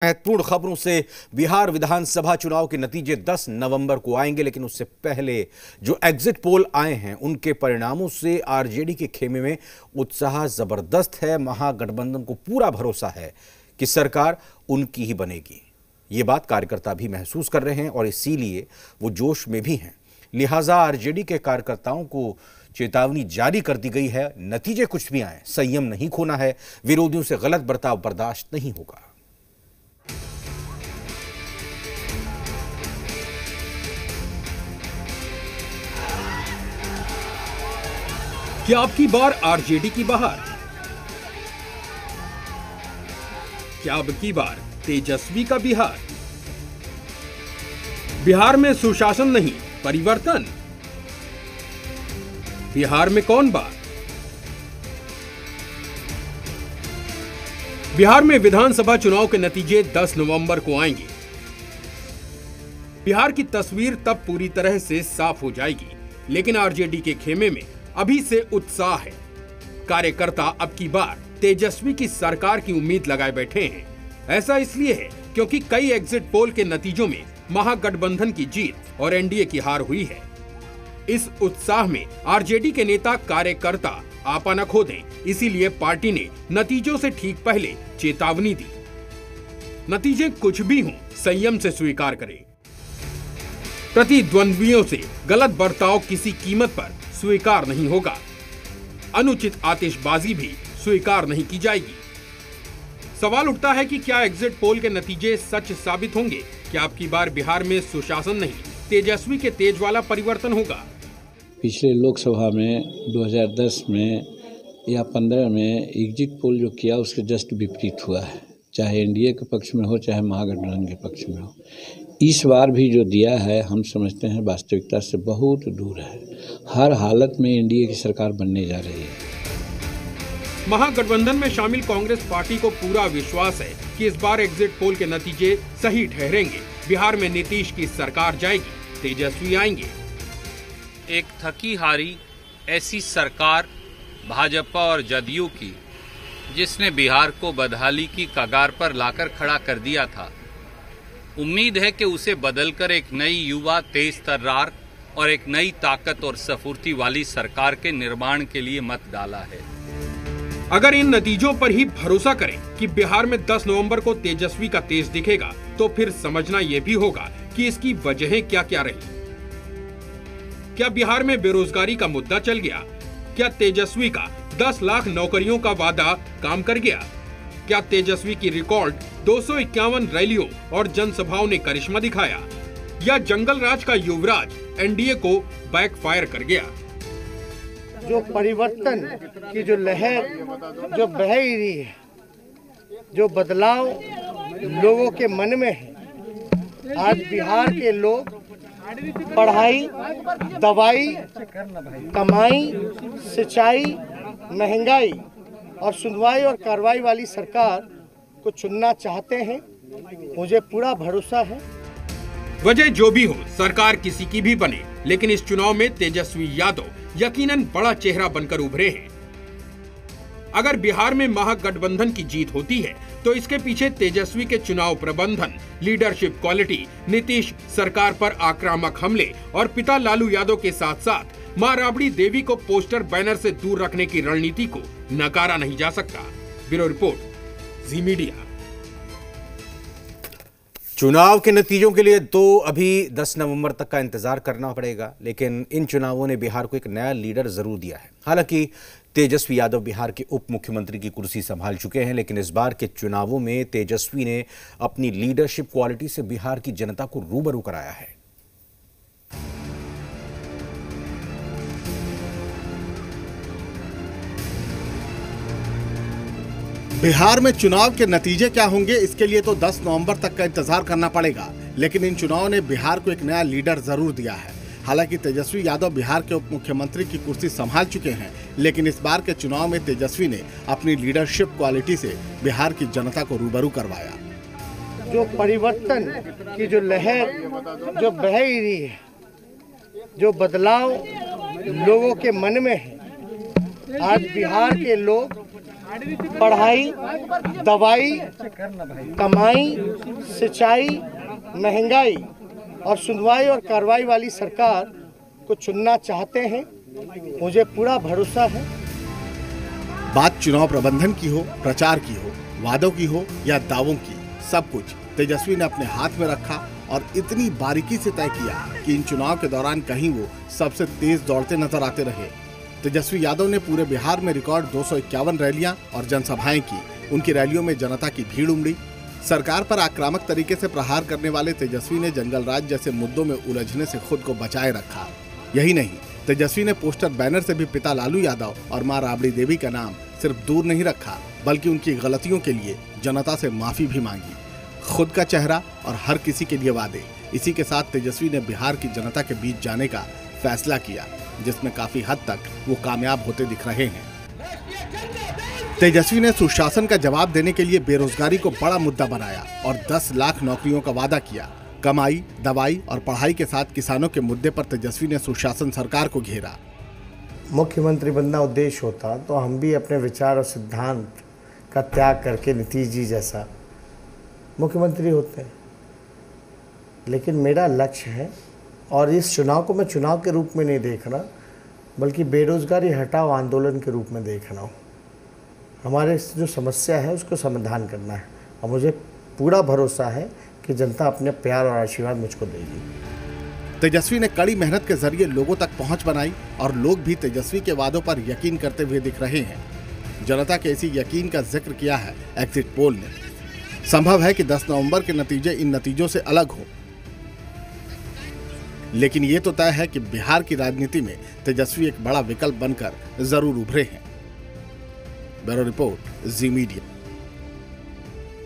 महत्वपूर्ण खबरों से बिहार विधानसभा चुनाव के नतीजे 10 नवंबर को आएंगे, लेकिन उससे पहले जो एग्जिट पोल आए हैं उनके परिणामों से आरजेडी के खेमे में उत्साह जबरदस्त है। महागठबंधन को पूरा भरोसा है कि सरकार उनकी ही बनेगी। ये बात कार्यकर्ता भी महसूस कर रहे हैं और इसीलिए वो जोश में भी हैं। लिहाजा आरजेडी के कार्यकर्ताओं को चेतावनी जारी कर दी गई है, नतीजे कुछ भी आए संयम नहीं खोना है, विरोधियों से गलत बर्ताव बर्दाश्त नहीं होगा। क्या अब की बार आरजेडी की बहार? क्या अब की बार तेजस्वी का बिहार? बिहार में सुशासन नहीं, परिवर्तन? बिहार में कौन बात? बिहार में विधानसभा चुनाव के नतीजे 10 नवंबर को आएंगे। बिहार की तस्वीर तब पूरी तरह से साफ हो जाएगी, लेकिन आरजेडी के खेमे में अभी से उत्साह है। कार्यकर्ता अब की बार तेजस्वी की सरकार की उम्मीद लगाए बैठे हैं। ऐसा इसलिए है क्योंकि कई एग्जिट पोल के नतीजों में महागठबंधन की जीत और एनडीए की हार हुई है। इस उत्साह में आरजेडी के नेता कार्यकर्ता आपा न खो दें, इसीलिए पार्टी ने नतीजों से ठीक पहले चेतावनी दी। नतीजे कुछ भी हों, संयम से स्वीकार करें। प्रतिद्वंद्वियों से गलत बर्ताव किसी कीमत पर स्वीकार नहीं होगा। अनुचित आतिशबाजी भी स्वीकार नहीं की जाएगी। सवाल उठता है कि क्या एग्जिट पोल के नतीजे सच साबित होंगे? क्या अब की बार बिहार में सुशासन नहीं, तेजस्वी के तेज वाला परिवर्तन होगा? पिछले लोकसभा में 2010 में या 15 में एग्जिट पोल जो किया उसके जस्ट विपरीत हुआ है, चाहे एनडीए के पक्ष में हो चाहे महागठबंधन के पक्ष में हो। इस बार भी जो दिया है हम समझते हैं वास्तविकता से बहुत दूर है। हर हालत में एनडीए की सरकार बनने जा रही है। महागठबंधन में शामिल कांग्रेस पार्टी को पूरा विश्वास है कि इस बार एग्जिट पोल के नतीजे सही ठहरेंगे। बिहार में नीतीश की सरकार जाएगी, तेजस्वी आएंगे। एक थकी हारी ऐसी सरकार भाजपा और जदयू की, जिसने बिहार को बदहाली की कगार पर लाकर खड़ा कर दिया था। उम्मीद है कि उसे बदलकर एक नई युवा, तेज तर्रार और एक नई ताकत और सफुर्ती वाली सरकार के निर्माण के लिए मत डाला है। अगर इन नतीजों पर ही भरोसा करें कि बिहार में 10 नवंबर को तेजस्वी का तेज दिखेगा, तो फिर समझना यह भी होगा कि इसकी वजहें क्या क्या रही। क्या बिहार में बेरोजगारी का मुद्दा चल गया? क्या तेजस्वी का 10 लाख नौकरियों का वादा काम कर गया? क्या तेजस्वी की रिकॉर्ड 251 रैलियों और जनसभाओं ने करिश्मा दिखाया? या जंगल राज का युवराज एनडीए को बैकफायर कर गया? जो परिवर्तन की जो लहर जो बह रही है, जो बदलाव लोगों के मन में है, आज बिहार के लोग पढ़ाई, दवाई, कमाई, सिंचाई, महंगाई और सुनवाई और कार्रवाई वाली सरकार को चुनना चाहते हैं। मुझे पूरा भरोसा है। वजह जो भी हो, सरकार किसी की भी बने, लेकिन इस चुनाव में तेजस्वी यादव यकीनन बड़ा चेहरा बनकर उभरे हैं। अगर बिहार में महागठबंधन की जीत होती है तो इसके पीछे तेजस्वी के चुनाव प्रबंधन, लीडरशिप क्वालिटी, नीतीश सरकार पर आक्रामक हमले और पिता लालू यादव के साथ साथ मां राबड़ी देवी को पोस्टर बैनर से दूर रखने की रणनीति को नकारा नहीं जा सकता। ब्यूरो रिपोर्ट, जी मीडिया। चुनाव के नतीजों के लिए तो अभी 10 नवंबर तक का इंतजार करना पड़ेगा, लेकिन इन चुनावों ने बिहार को एक नया लीडर जरूर दिया है। हालांकि तेजस्वी यादव बिहार के उप मुख्यमंत्री की कुर्सी संभाल चुके हैं, लेकिन इस बार के चुनावों में तेजस्वी ने अपनी लीडरशिप क्वालिटी से बिहार की जनता को रूबरू कराया है। बिहार में चुनाव के नतीजे क्या होंगे, इसके लिए तो 10 नवंबर तक का इंतजार करना पड़ेगा, लेकिन इन चुनावों ने बिहार को एक नया लीडर जरूर दिया है। हालांकि तेजस्वी यादव बिहार के उप मुख्यमंत्री की कुर्सी संभाल चुके हैं, लेकिन इस बार के चुनाव में तेजस्वी ने अपनी लीडरशिप क्वालिटी से बिहार की जनता को रूबरू करवाया। जो परिवर्तन की जो लहर जो बह रही है, जो बदलाव लोगों के मन में है, आज बिहार के लोग पढ़ाई, दवाई, कमाई, सिंचाई, महंगाई और सुनवाई और कार्रवाई वाली सरकार को चुनना चाहते हैं। मुझे पूरा भरोसा है। बात चुनाव प्रबंधन की हो, प्रचार की हो, वादों की हो या दावों की, सब कुछ तेजस्वी ने अपने हाथ में रखा और इतनी बारीकी से तय किया कि इन चुनाव के दौरान कहीं वो सबसे तेज दौड़ते नजर आते रहे। तेजस्वी यादव ने पूरे बिहार में रिकॉर्ड 251 रैलियां और जनसभाएं की। उनकी रैलियों में जनता की भीड़ उमड़ी। सरकार पर आक्रामक तरीके से प्रहार करने वाले तेजस्वी ने जंगल राज जैसे मुद्दों में उलझने से खुद को बचाए रखा। यही नहीं, तेजस्वी ने पोस्टर बैनर से भी पिता लालू यादव और मां राबड़ी देवी का नाम सिर्फ दूर नहीं रखा, बल्कि उनकी गलतियों के लिए जनता से माफी भी मांगी। खुद का चेहरा और हर किसी के लिए वादे। इसी के साथ तेजस्वी ने बिहार की जनता के बीच जाने का फैसला किया, जिसमें काफी हद तक वो कामयाब होते दिख रहे हैं। तेजस्वी ने सुशासन का जवाब देने के लिए बेरोजगारी को बड़ा मुद्दा बनाया और 10 लाख नौकरियों का वादा किया। कमाई, दवाई और पढ़ाई के साथ किसानों के मुद्दे पर तेजस्वी ने सुशासन सरकार को घेरा। मुख्यमंत्री बनना उद्देश्य होता तो हम भी अपने विचार और सिद्धांत का त्याग करके नीतीश जी जैसा मुख्यमंत्री होते हैं, लेकिन मेरा लक्ष्य है और इस चुनाव को मैं चुनाव के रूप में नहीं देख रहा, बल्कि बेरोजगारी हटाओ आंदोलन के रूप में देख रहा हूँ। हमारे जो समस्या है उसको समाधान करना है और मुझे पूरा भरोसा है कि जनता अपने प्यार और आशीर्वाद मुझको देगी। तेजस्वी ने कड़ी मेहनत के जरिए लोगों तक पहुंच बनाई और लोग भी तेजस्वी के वादों पर यकीन करते हुए दिख रहे हैं। जनता के इसी यकीन का जिक्र किया है एग्जिट पोल ने। संभव है कि 10 नवंबर के नतीजे इन नतीजों से अलग हो, लेकिन ये तो तय है कि बिहार की राजनीति में तेजस्वी एक बड़ा विकल्प बनकर जरूर उभरे हैं। ब्यूरो रिपोर्ट, जी मीडिया।